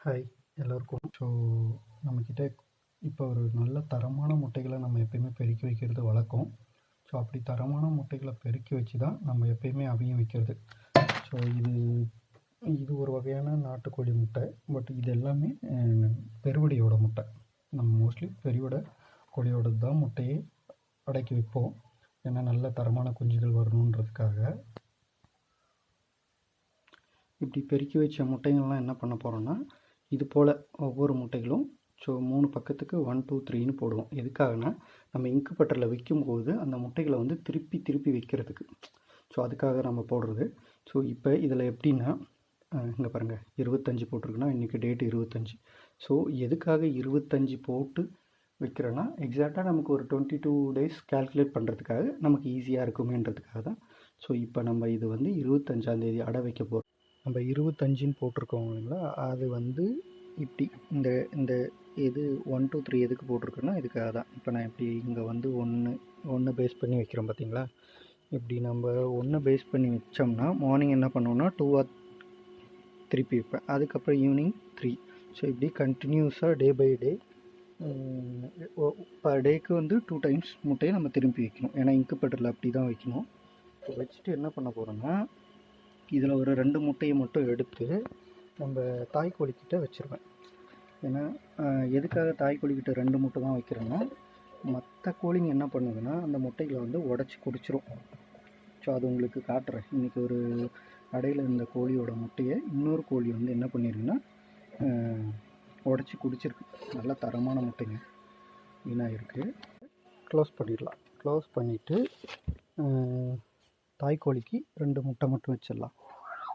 Hi எல்லோருக்கும். So நம்மக்கிட்ட இப்போ ஒரு நல்ல தரமான முட்டைகளை நம்ம எப்பயுமே பெருக்கி வைக்கிறது வழக்கம். ஸோ அப்படி தரமான முட்டைகளை பெருக்கி வச்சு தான் நம்ம எப்பயுமே அவியம் வைக்கிறது. ஸோ இது ஒரு வகையான நாட்டுக்கோழி முட்டை. பட் இது எல்லாமே பெருவடையோட முட்டை. நம்ம மோஸ்ட்லி பெருவடை கோழியோட தான் முட்டையை அடக்கி வைப்போம். ஏன்னா நல்ல தரமான குஞ்சுகள் வரணுன்றதுக்காக. இப்படி பெருக்கி வச்ச முட்டைகள்லாம் என்ன பண்ண போகிறோன்னா, இது போல் ஒவ்வொரு முட்டைகளும் 3 பக்கத்துக்கு 1 2 3ன்னு போடுவோம். எதுக்காகனா, நம்ம இன்குபேட்டரில் வைக்கும்போது அந்த முட்டைகளை வந்து திருப்பி வைக்கிறதுக்கு. ஸோ அதுக்காக நம்ம போடுறது. ஸோ இப்போ இதில் எப்படின்னா, இங்கே பாருங்கள் 25 போட்டிருக்குன்னா இன்றைக்கி டேட்டு 25. ஸோ எதுக்காக 25 போட்டு வைக்கிறோன்னா, எக்ஸாக்டாக நமக்கு ஒரு 22 days கால்குலேட் பண்ணுறதுக்காக நமக்கு ஈஸியாக இருக்குமேன்றதுக்காக தான். ஸோ இப்போ நம்ம இது வந்து 25ஆம் தேதி அடை வைக்க போகிறோம். நம்ம 25ன்னு போட்டிருக்கோம் இல்லைங்களா, அது வந்து இப்படி இந்த இது 1 2 3 எதுக்கு போட்டிருக்குன்னா இதுக்காக தான். இப்போ நான் இப்படி இங்கே வந்து ஒன்று பேஸ் பண்ணி வைக்கிறோம் பார்த்தீங்களா. இப்படி நம்ம 1 பேஸ் பண்ணி வச்சோம்னா மார்னிங் என்ன பண்ணுவோம்னா 2 திருப்பி வைப்பேன். அதுக்கப்புறம் ஈவினிங் 3. ஸோ இப்படி கண்டினியூஸாக டே பை டே பர் டேக்கு வந்து 2 times முட்டையை நம்ம திருப்பி வைக்கணும். ஏன்னா இன்குபேட்டரில் அப்படி தான் வைக்கணும். ஸோ வச்சுட்டு என்ன பண்ண போகிறோன்னா, இதில் ஒரு 2 முட்டையை மட்டும் எடுத்து நம்ம தாய்க்கோழிக்கிட்ட வச்சுருவேன். ஏன்னா எதுக்காக தாய்க்கோழிக்கிட்ட 2 முட்டை தான் வைக்கிறேன்னா, மற்ற கோழிங்க என்ன பண்ணுதுன்னா அந்த முட்டைகளை வந்து உடச்சி குடிச்சிரும். ஸோ அது உங்களுக்கு காட்டுறேன். இன்றைக்கி ஒரு அடையில் இருந்த கோழியோட முட்டையை இன்னொரு கோழி வந்து என்ன பண்ணிருக்குன்னா உடச்சி குடிச்சிருக்கு. நல்ல தரமான முட்டைங்க, வீணாக இருக்குது. க்ளோஸ் பண்ணிடலாம். க்ளோஸ் பண்ணிவிட்டு தாய்க்கோழிக்கு 2 முட்டை மட்டும் வச்சிடலாம்.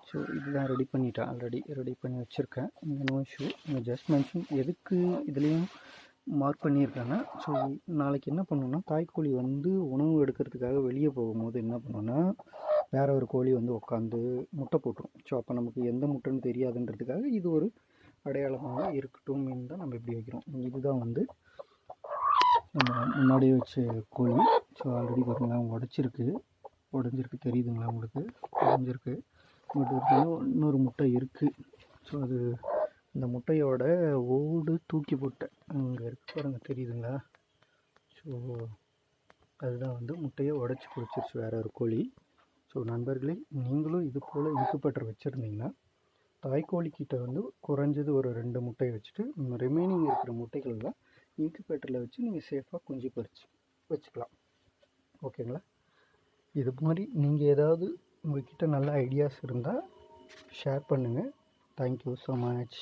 ஸோ இதுதான் ரெடி பண்ணிட்டேன். ஆல்ரெடி ரெடி பண்ணி வச்சுருக்கேன். இங்கே நோ இஷ்யூ. ஜஸ்ட் மென்ஷன் எதுக்கு இதுலேயும் மார்க் பண்ணியிருக்கேன்னா, ஸோ நாளைக்கு என்ன பண்ணுன்னா, தாய்க்கோழி வந்து உணவு எடுக்கிறதுக்காக வெளியே போகும்போது என்ன பண்ணுன்னா, வேறு ஒரு கோழி வந்து உட்காந்து முட்டை போட்டுரும். ஸோ அப்போ நமக்கு எந்த முட்டைன்னு தெரியாதுன்றதுக்காக இது ஒரு அடையாளமாக இருக்கட்டும் தான் நம்ம இப்படி வைக்கிறோம். இதுதான் வந்து நம்ம முன்னாடியே வச்ச கோழி. ஸோ ஆல்ரெடி பார்த்தீங்கன்னா உடஞ்சிருக்கு தெரியுதுங்களா உங்களுக்கு? உடஞ்சிருக்கு. பட் இன்னொரு முட்டை இருக்குது. ஸோ அது இந்த முட்டையோட ஓடு தூக்கி போட்டேன். இங்கே இருக்கு பாருங்கள், தெரியுதுங்களா? ஸோ அதுதான் வந்து முட்டையை உடச்சி குடிச்சிருச்சு வேறு ஒரு கோழி. ஸோ நண்பர்களே, நீங்களும் இது போல் இன்குபேட்டர் வச்சுருந்தீங்கன்னா, தாய்க்கோழிக்கிட்ட வந்து குறைஞ்சது ஒரு 2 முட்டையை வச்சுட்டு ரிமைனிங் இருக்கிற முட்டைகள்லாம் இன்குபேட்டரில் வச்சு நீங்கள் சேஃபாக குஞ்சு பறித்து வச்சுக்கலாம். ஓகேங்களா? இது மாதிரி நீங்கள் ஏதாவது உங்கள்கிட்ட நல்ல ஐடியாஸ் இருந்தால் ஷேர் பண்ணுங்கள். Thank you so much.